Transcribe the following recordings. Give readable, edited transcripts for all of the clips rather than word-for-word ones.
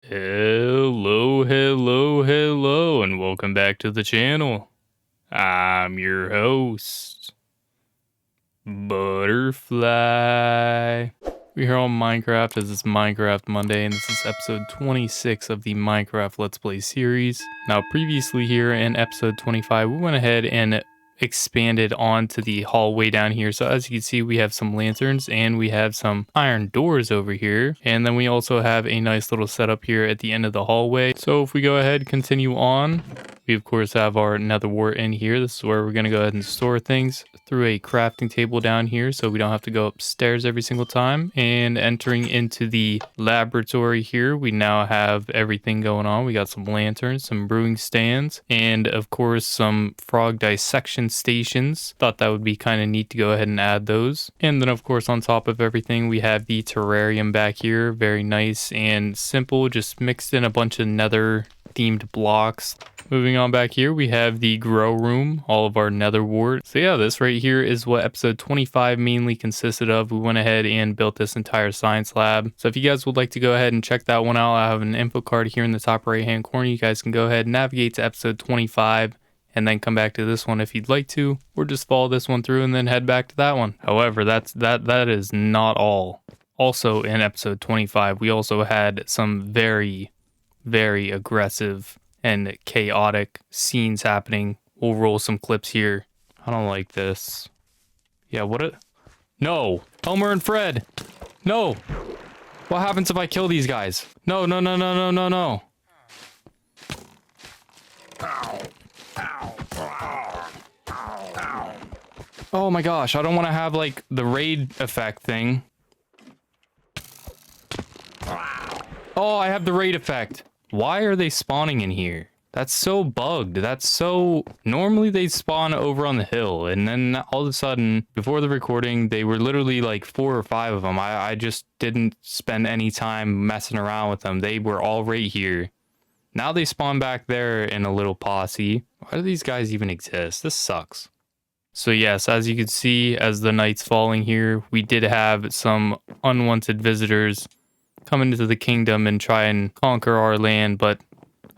Hello, and welcome back to the channel. I'm your host, Butterrflyy. We're here on Minecraft as it's Minecraft Monday, and this is episode 26 of the Minecraft Let's Play series. Now, previously here in episode 25, we went ahead and expanded onto the hallway down here. So as you can see, we have some lanterns and we have some iron doors over here. And then we also have a nice little setup here at the end of the hallway. So if we go ahead, continue on, we of course have our nether wart in here. This is where we're going to go ahead and store things through a crafting table down here, so we don't have to go upstairs every single time. And entering into the laboratory here, we now have everything going on. We got some lanterns, some brewing stands, and of course some frog dissection stations. Thought that would be kind of neat to go ahead and add those. And then of course on top of everything, we have the terrarium back here. Very nice and simple, just mixed in a bunch of nether themed blocks. Moving on back here, we have the grow room, all of our nether wart. So yeah, this right here is what episode 25 mainly consisted of. We went ahead and built this entire science lab. So if you guys would like to go ahead and check that one out, I have an info card here in the top right hand corner. You guys can go ahead and navigate to episode 25 and then come back to this one if you'd like to, or just follow this one through and then head back to that one. However, that is not all. Also in episode 25, we also had some very aggressive and chaotic scenes happening. We'll roll some clips here. I don't like this. Yeah, No! Elmer and Fred! No! What happens if I kill these guys? No. Oh my gosh, I don't want to have like the raid effect thing. Oh, I have the raid effect. Why are they spawning in here? That's so bugged. Normally they spawn over on the hill, and then all of a sudden, before the recording, they were literally like 4 or 5 of them. I just didn't spend any time messing around with them. They were all right here. Now they spawn back there in a little posse. Why do these guys even exist? This sucks. So yes, as you can see, as the night's falling here, we did have some unwanted visitors come into the kingdom and try and conquer our land, but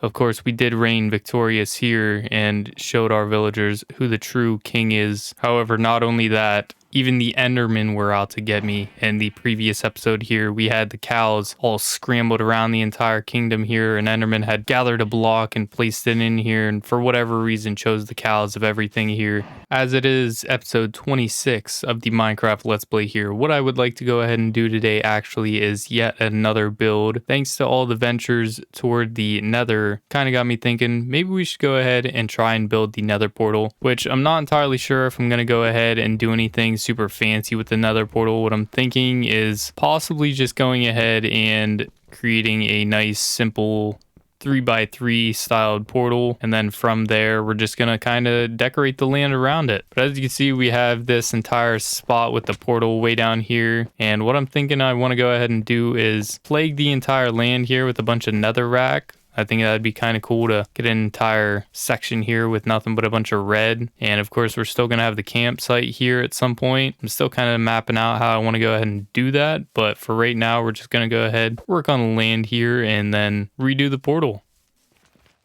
of course we did reign victorious here and showed our villagers who the true king is. However, not only that, even the Endermen were out to get me. In the previous episode here, we had the cows all scrambled around the entire kingdom here, and Enderman had gathered a block and placed it in here, and for whatever reason chose the cows of everything here. As it is episode 26 of the Minecraft Let's Play here, what I would like to go ahead and do today actually is yet another build. Thanks to all the ventures toward the nether, kind of got me thinking maybe we should go ahead and try and build the nether portal, which I'm not entirely sure if I'm going to go ahead and do anything super fancy with the nether portal. What I'm thinking is possibly just going ahead and creating a nice simple 3x3 styled portal, and then from there we're just gonna kind of decorate the land around it. But as you can see, we have this entire spot with the portal way down here, and what I'm thinking I want to go ahead and do is plague the entire land here with a bunch of netherrack. I think that'd be kind of cool to get an entire section here with nothing but a bunch of red. And of course, we're still going to have the campsite here at some point. I'm still kind of mapping out how I want to go ahead and do that. But for right now, we're just going to go ahead, work on the land here, and then redo the portal.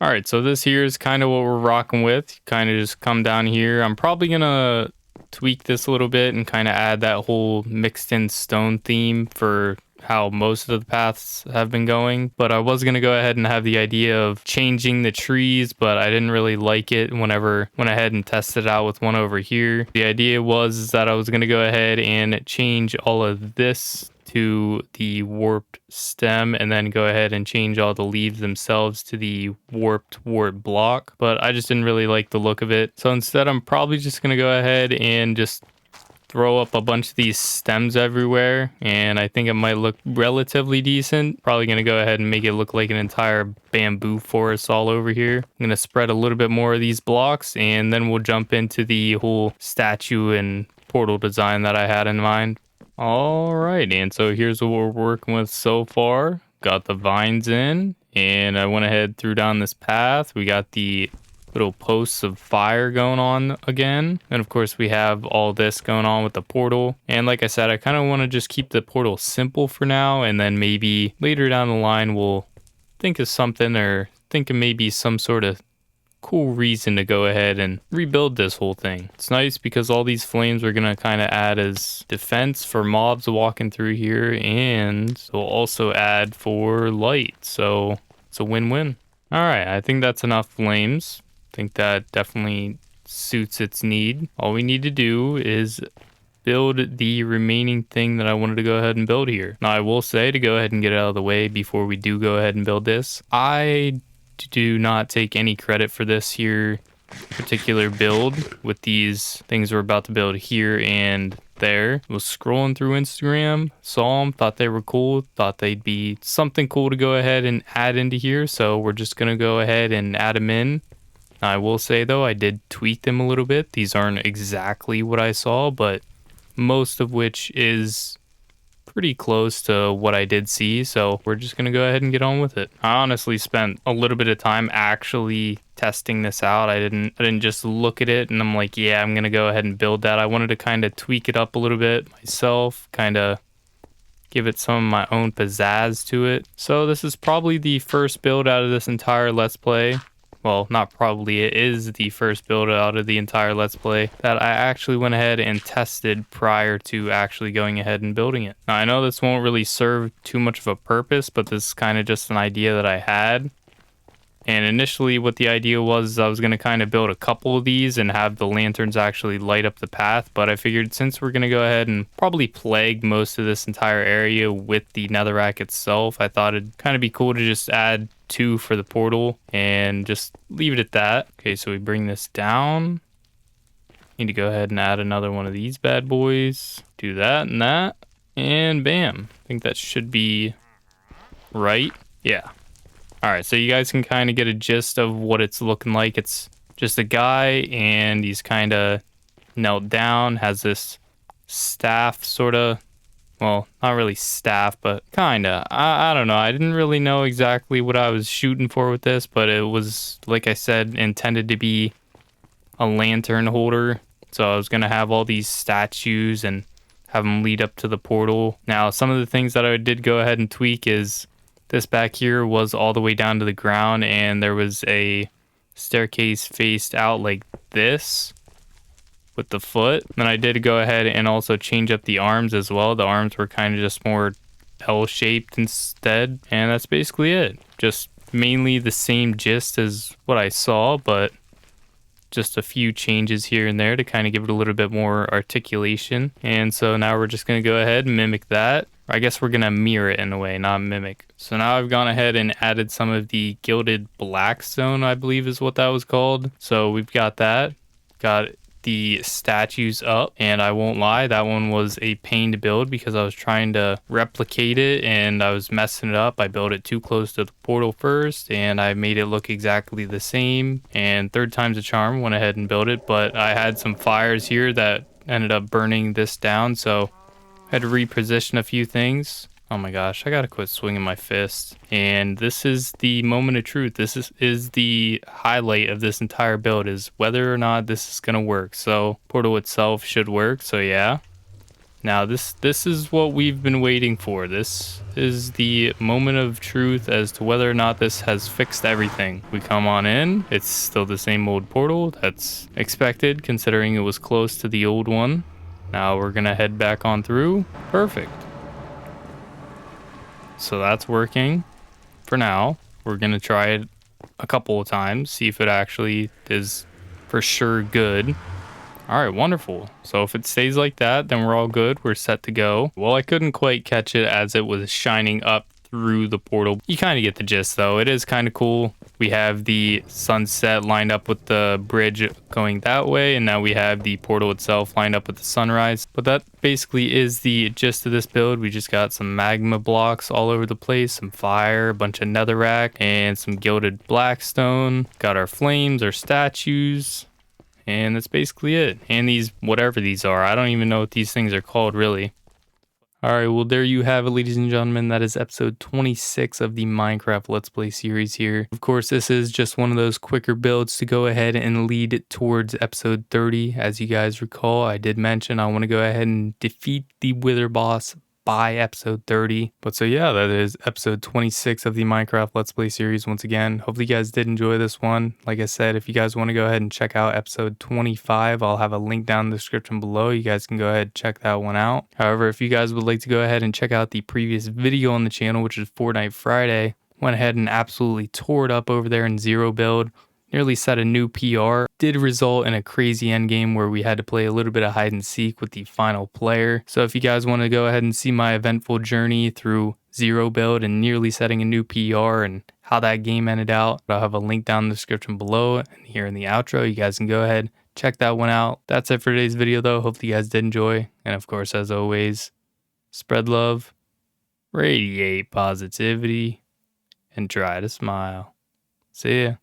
All right, so this here is kind of what we're rocking with. Kind of just come down here. I'm probably going to tweak this a little bit and kind of add that whole mixed in stone theme for how most of the paths have been going. But I was going to go ahead and have the idea of changing the trees, but I didn't really like it whenever went ahead and tested it out with one over here. The idea was that I was going to go ahead and change all of this to the warped stem, and then go ahead and change all the leaves themselves to the warped wart block. But I just didn't really like the look of it. So instead, I'm probably just going to go ahead and just throw up a bunch of these stems everywhere, and I think it might look relatively decent. Probably going to go ahead and make it look like an entire bamboo forest all over here. I'm going to spread a little bit more of these blocks, and then we'll jump into the whole statue and portal design that I had in mind. All right, and so here's what we're working with so far. Got the vines in, and I went ahead through down this path. We got the little posts of fire going on again. And of course we have all this going on with the portal. And like I said, I kind of want to just keep the portal simple for now, and then maybe later down the line we'll think of something or think of maybe some sort of cool reason to go ahead and rebuild this whole thing. It's nice because all these flames we're gonna kind of add as defense for mobs walking through here, and we'll also add for light, so it's a win-win. All right, I think that's enough flames. I think that definitely suits its need. All we need to do is build the remaining thing that I wanted to go ahead and build here. Now I will say, to go ahead and get it out of the way before we do go ahead and build this, I do not take any credit for this here particular build with these things we're about to build here and there. I was scrolling through Instagram, saw them, thought they were cool, thought they'd be something cool to go ahead and add into here, so we're just gonna go ahead and add them in. Now, I will say though, I did tweak them a little bit. These aren't exactly what I saw, but most of which is pretty close to what I did see, so we're just gonna go ahead and get on with it. I honestly spent a little bit of time actually testing this out. I didn't just look at it and I'm like, yeah, I'm gonna go ahead and build that. I wanted to kind of tweak it up a little bit myself, kind of give it some of my own pizzazz to it. So this is probably the first build out of this entire Let's Play. Well, not probably, it is the first build out of the entire Let's Play that I actually went ahead and tested prior to actually going ahead and building it. Now, I know this won't really serve too much of a purpose, but this is kind of just an idea that I had. And initially what the idea was, I was going to kind of build a couple of these and have the lanterns actually light up the path. But I figured since we're going to go ahead and probably plague most of this entire area with the netherrack itself, I thought it'd kind of be cool to just add 2 for the portal and just leave it at that. Okay, so we bring this down. Need to go ahead and add another one of these bad boys. Do that and that. And bam. I think that should be right. Yeah. All right, so you guys can kind of get a gist of what it's looking like. It's just a guy, and he's kind of knelt down, has this staff sort of, well, not really staff, but kind of. I don't know. I didn't really know exactly what I was shooting for with this, but it was, like I said, intended to be a lantern holder. So I was going to have all these statues and have them lead up to the portal. Now, some of the things that I did go ahead and tweak is this back here was all the way down to the ground, and there was a staircase faced out like this with the foot. Then I did go ahead and also change up the arms as well. The arms were kind of just more L-shaped instead, and that's basically it. Just mainly the same gist as what I saw, but just a few changes here and there to kind of give it a little bit more articulation. And so now we're just going to go ahead and mimic that. I guess we're going to mirror it in a way, not mimic. So now I've gone ahead and added some of the gilded blackstone, I believe is what that was called. So we've got that. Got the statues up, and I won't lie, that one was a pain to build because I was trying to replicate it and I was messing it up. I built it too close to the portal first, and I made it look exactly the same, and third time's a charm, went ahead and built it. But I had some fires here that ended up burning this down, so I had to reposition a few things. Oh my gosh, I gotta quit swinging my fist. And this is the moment of truth. This is the highlight of this entire build, is whether or not this is gonna work. So portal itself should work, so yeah. Now this is what we've been waiting for. This is the moment of truth as to whether or not this has fixed everything. We come on in, it's still the same old portal. That's expected considering it was close to the old one. Now we're gonna head back on through. Perfect. So that's working for now. We're gonna try it a couple of times, see if it actually is for sure good. All right, wonderful. So if it stays like that, then we're all good. We're set to go. Well, I couldn't quite catch it as it was shining up through the portal. You kind of get the gist though. It is kind of cool. We have the sunset lined up with the bridge going that way, and now we have the portal itself lined up with the sunrise. But that basically is the gist of this build. We just got some magma blocks all over the place, some fire, a bunch of netherrack, and some gilded blackstone. Got our flames, our statues, and that's basically it. And these, whatever these are, I don't even know what these things are called really. All right, well, there you have it, ladies and gentlemen. That is episode 26 of the Minecraft Let's Play series here. Of course, this is just one of those quicker builds to go ahead and lead it towards episode 30. As you guys recall, I did mention I want to go ahead and defeat the Wither boss by episode 30. But so yeah, that is episode 26 of the Minecraft Let's Play series once again. Hopefully you guys did enjoy this one. Like I said, if you guys want to go ahead and check out episode 25, I'll have a link down in the description below. You guys can go ahead and check that one out. However, if you guys would like to go ahead and check out the previous video on the channel, which is Fortnite Friday, went ahead and absolutely tore it up over there in zero build. Nearly set a new PR. Did result in a crazy endgame where we had to play a little bit of hide and seek with the final player. So if you guys want to go ahead and see my eventful journey through zero build and nearly setting a new PR and how that game ended out, I'll have a link down in the description below and here in the outro. You guys can go ahead, check that one out. That's it for today's video though. Hopefully you guys did enjoy. And of course, as always, spread love, radiate positivity, and try to smile. See ya.